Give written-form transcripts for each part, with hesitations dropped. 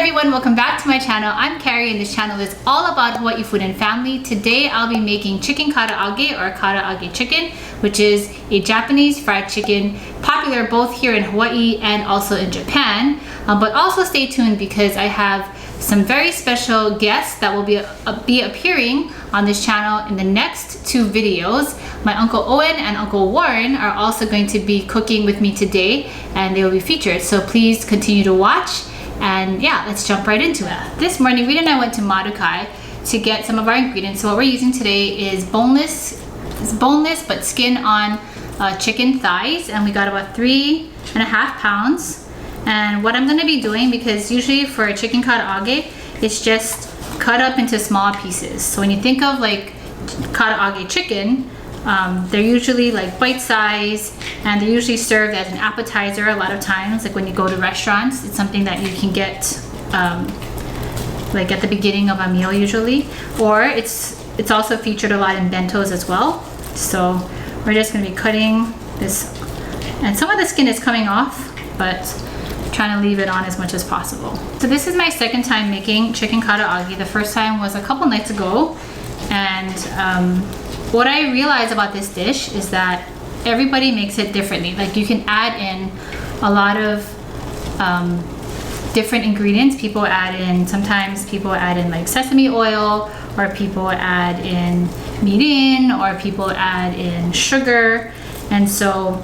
everyone, welcome back to my channel. I'm Cari and this channel is all about Hawaii food and family. Today I'll be making chicken karaage or karaage chicken, which is a Japanese fried chicken, popular both here in Hawaii and also in Japan. But also stay tuned because I have some very special guests that will be appearing on this channel in the next two videos. My Uncle Owen and Uncle Warren are also going to be cooking with me today and they will be featured. So please continue to watch. And yeah, let's jump right into it. This morning, Rita and I went to Marinade to get some of our ingredients. So what we're using today is boneless but skin on chicken thighs, and we got about 3.5 pounds. And what I'm gonna be doing, because usually for a chicken karaage, it's just cut up into small pieces. So when you think of like karaage chicken, they're usually like bite size and they're usually served as an appetizer a lot of times. Like when you go to restaurants, it's something that you can get like at the beginning of a meal usually. Or it's also featured a lot in bentos as well. So we're just gonna be cutting this, and some of the skin is coming off, but trying to leave it on as much as possible. So this is my second time making chicken karaage. The first time was a couple nights ago, and what I realized about this dish is that everybody makes it differently. Like you can add in a lot of different ingredients. Sometimes people add in like sesame oil, or people add in mirin, or people add in sugar. And so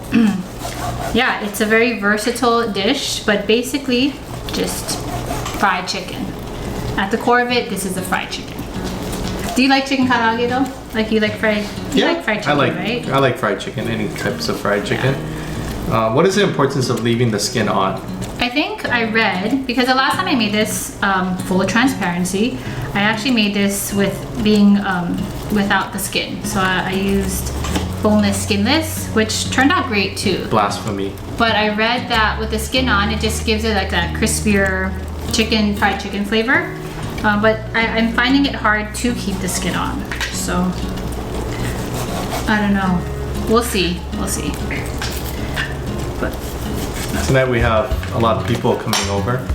yeah, it's a very versatile dish, but basically just fried chicken. At the core of it, this is a fried chicken. Do you like chicken karaage though? Like you like fried? You like fried chicken, right? I like fried chicken. Any types of fried chicken. Yeah. What is the importance of leaving the skin on? I think I read, because the last time I made this, full transparency, I actually made this with being without the skin. So I used boneless, skinless, which turned out great too. Blasphemy. But I read that with the skin on, it just gives it like that crispier fried chicken flavor. But I'm finding it hard to keep the skin on. So I don't know. We'll see. But tonight we have a lot of people coming over.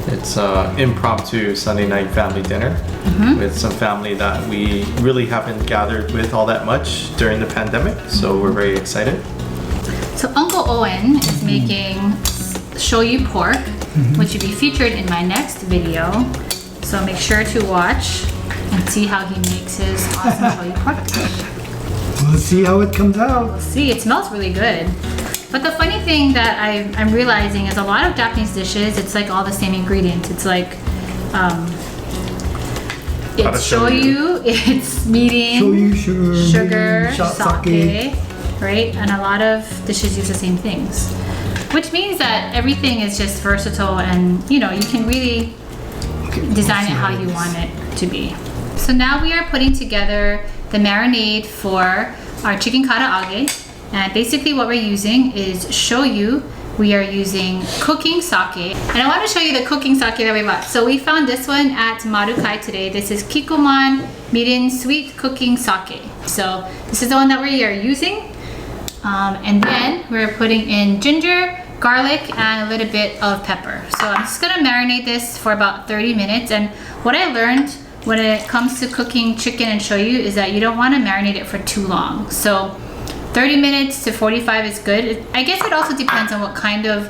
It's impromptu Sunday night family dinner with some family that we really haven't gathered with all that much during the pandemic. So we're very excited. So Uncle Owen is making shoyu pork, which will be featured in my next video. So make sure to watch and see how he makes his awesome shoyu pork dish. We'll see how it comes out. We'll see. It smells really good. But the funny thing that I'm realizing is a lot of Japanese dishes, it's like all the same ingredients. It's like, it's shoyu, it's mirin, sugar, sake, right? And a lot of dishes use the same things. Which means that everything is just versatile, and you know, you can really design it how you want it to be. So now we are putting together the marinade for our chicken karaage. And basically what we're using is shoyu. We are using cooking sake. And I want to show you the cooking sake that we bought. So we found this one at Marinade today. This is Kikkoman Mirin Sweet Cooking Sake. So this is the one that we are using. And then we're putting in ginger, garlic, and a little bit of pepper. So I'm just gonna marinate this for about 30 minutes. And what I learned when it comes to cooking chicken and shoyu is that you don't want to marinate it for too long. So 30 minutes to 45 is good. I guess it also depends on what kind of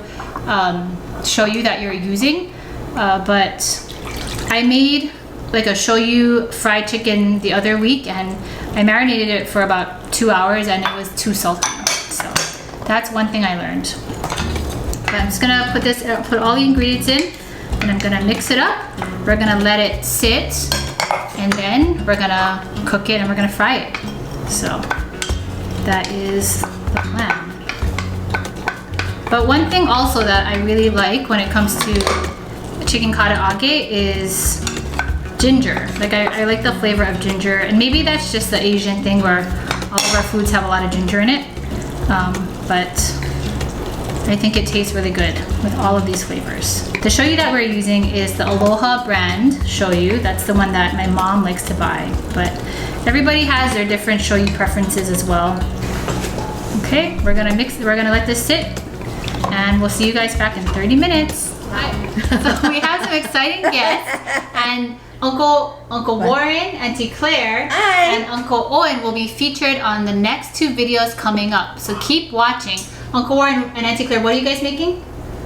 shoyu that you're using. But I made like a shoyu fried chicken the other week, and I marinated it for about 2 hours and it was too salty. So that's one thing I learned. But I'm just gonna put all the ingredients in, and I'm gonna mix it up. We're gonna let it sit, and then we're gonna cook it and we're gonna fry it. So that is the plan. But one thing also that I really like when it comes to chicken karaage is ginger. Like I like the flavor of ginger, and maybe that's just the Asian thing where all of our foods have a lot of ginger in it. But I think it tastes really good with all of these flavors. The shoyu that we're using is the Aloha brand shoyu. That's the one that my mom likes to buy, but everybody has their different shoyu preferences as well. Okay, we're gonna let this sit, and we'll see you guys back in 30 minutes. So we have some exciting guests, and Uncle Warren, Auntie Claire, and Uncle Owen will be featured on the next 2 videos coming up. So keep watching. Uncle Warren and Auntie Claire, what are you guys making?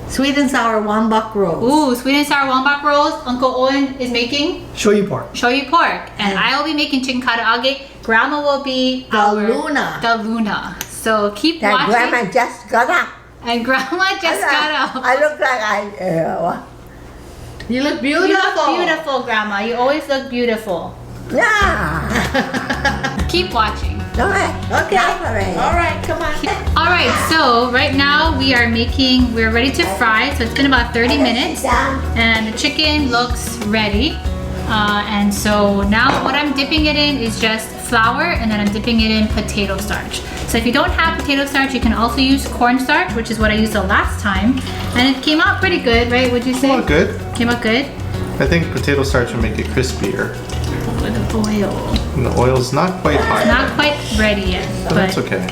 Sweet and sour wonbok rolls. Ooh, sweet and sour wonbok rolls. Uncle Owen is making Shoyu pork. shoyu pork, and I will be making chicken karaage. Grandma will be The Luna. The Luna. So keep That watching. grandma just got up. And Grandma just got up. I look like You look You beautiful. look beautiful, Grandma. You always look beautiful. yeah. Keep watching. Okay. Okay. All right, come on. All right, so right now we're ready to fry. So it's been about 30 minutes, and the chicken looks ready. And so now what I'm dipping it in is just flour, and then I'm dipping it in potato starch. So if you don't have potato starch, you can also use cornstarch, which is what I used the last time. And it came out pretty good, right? Would you say? Oh, good. Came out good? I think potato starch will make it crispier. With the oil. And the oil's not quite hot. Not quite ready yet, But but that's okay.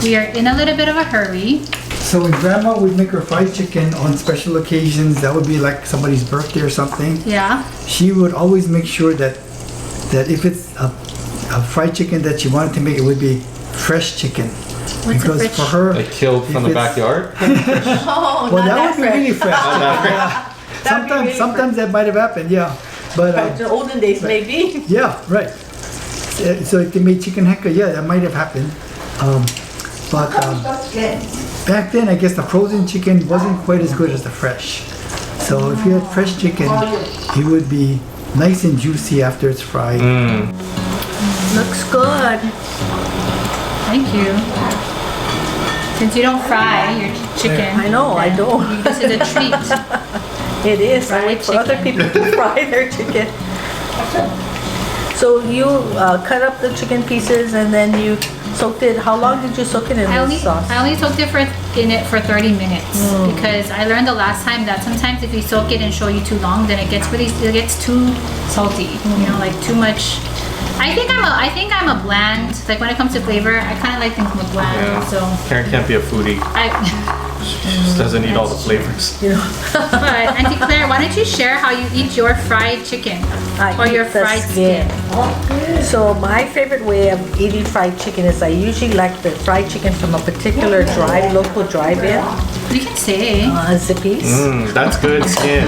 we are in a little bit of a hurry. So when grandma would make her fried chicken on special occasions, that would be like somebody's birthday or something, Yeah. she would always make sure that if it's a fried chicken that she wanted to make, it would be fresh chicken. What's because a for her, Like killed from if the it's- backyard? Oh, well, not that that would be fresh. really fresh. Not Yeah. That'd be really Sometimes that might have happened, yeah. But In the olden days, maybe. yeah, right. So if they made chicken hekka, yeah, that might have happened. But back then, I guess the frozen chicken wasn't quite as good as the fresh. So if you had fresh chicken, it would be nice and juicy after it's fried. Looks good. Thank you. Since you don't fry your chicken. I know, I don't. This is a treat. It is. I Fried wait for other chicken. people to fry their chicken. So you cut up the chicken pieces and then you soaked it. How long did you soak it in I the sauce? only soaked it in it for 30 minutes because I learned the last time that sometimes if you soak it in shoyu too long, then it gets too salty. You know, like too much. I think I'm a bland. Like when it comes to flavor, I kind of like things more bland. Yeah. So Karen can't be a foodie. She just doesn't eat all the flavors. But Auntie Claire, why don't you share how you eat your fried chicken or eat your the fried skin? So my favorite way of eating fried chicken is I usually like the fried chicken from a particular local drive-in, You can say. Zippy's. That's good skin.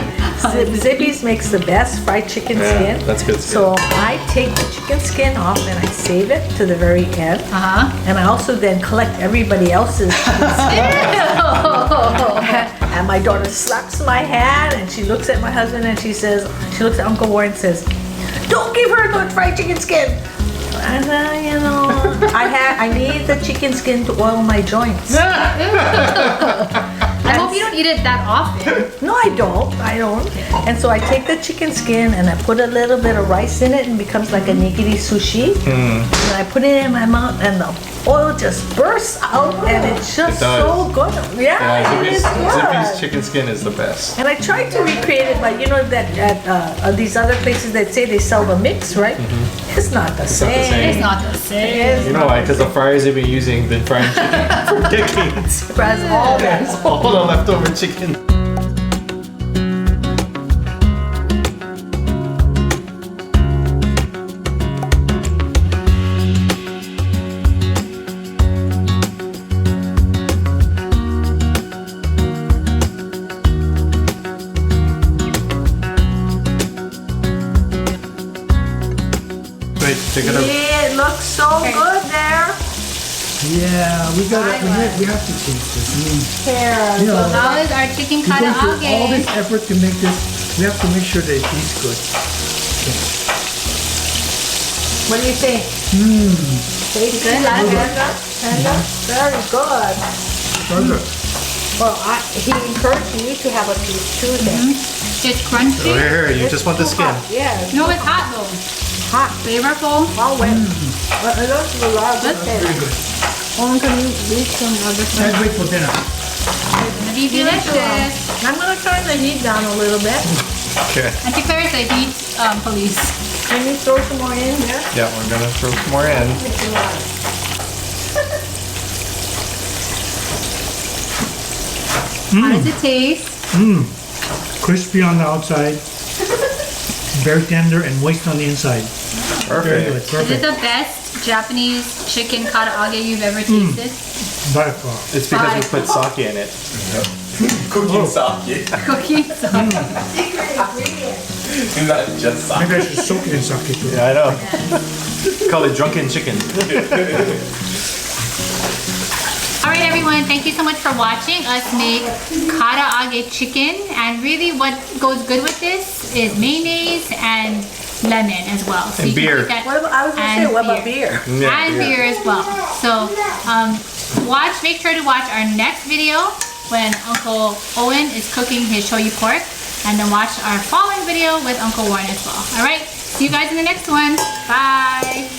Zippy's makes the best fried chicken Yeah, skin. that's good skin. So I take the chicken skin off and I save it to the very end. And I also then collect everybody else's chicken skin. And my daughter slaps my hand and she looks at my husband and she looks at Uncle Warren and says, "Don't give her the fried chicken skin." And you know, I need the chicken skin to oil my joints. I hope you don't eat it that often. No, I don't. And so I take the chicken skin and I put a little bit of rice in it and it becomes like a nigiri sushi. And I put it in my mouth and the oil just bursts out and it's just so good. Yeah, it is Zippy's good. chicken skin is the best. And I tried to recreate it, but you know that at these other places that say they sell the mix, right? It's not the same. It's not the same. You know why? Because the fryers they've been frying chicken for decades. Whereas all that. All the leftover chicken. Wait, take it up. Yeah, it looks so good there. Yeah, we have to taste this. I mean, Here. you know, How is our chicken we go through all this karaage? effort to make this. We have to make sure that it tastes good. What do you think? Tastes Good, Very Lara? good. Burger. Well, he encouraged me to have a piece too then. It's crunchy. Oh, here, you just want the skin. Yeah, No, it's hot though. hot. Flavorful. All wet. But it looks a lot Good. Very good. Only can you eat some other Can't stuff? wait for dinner. Gonna be delicious. I'm gonna turn the heat down a little bit. Okay. Auntie Claire is the heat police. Can you throw some more in here? Yeah, we're gonna throw some more in. How does it taste? crispy on the outside, very tender and moist on the inside. Very good, Perfect. Is it perfect. the best Japanese chicken karaage you've ever tasted? By far. It's because we put sake in it. Cooking sake. Cooking sauce. Not just sake. Maybe I should soak it in sake too. Yeah, I know. Call it drunken chicken. All right, everyone. Thank you so much for watching us make karaage chicken. And really, what goes good with this is mayonnaise and lemon as well. So And you can beer. put that- What about, I was gonna and say, what about beer? Yeah, and beer. beer as well. So make sure to watch our next video when Uncle Owen is cooking his shoyu pork, and then watch our following video with Uncle Warren as well. All right, see you guys in the next one. Bye.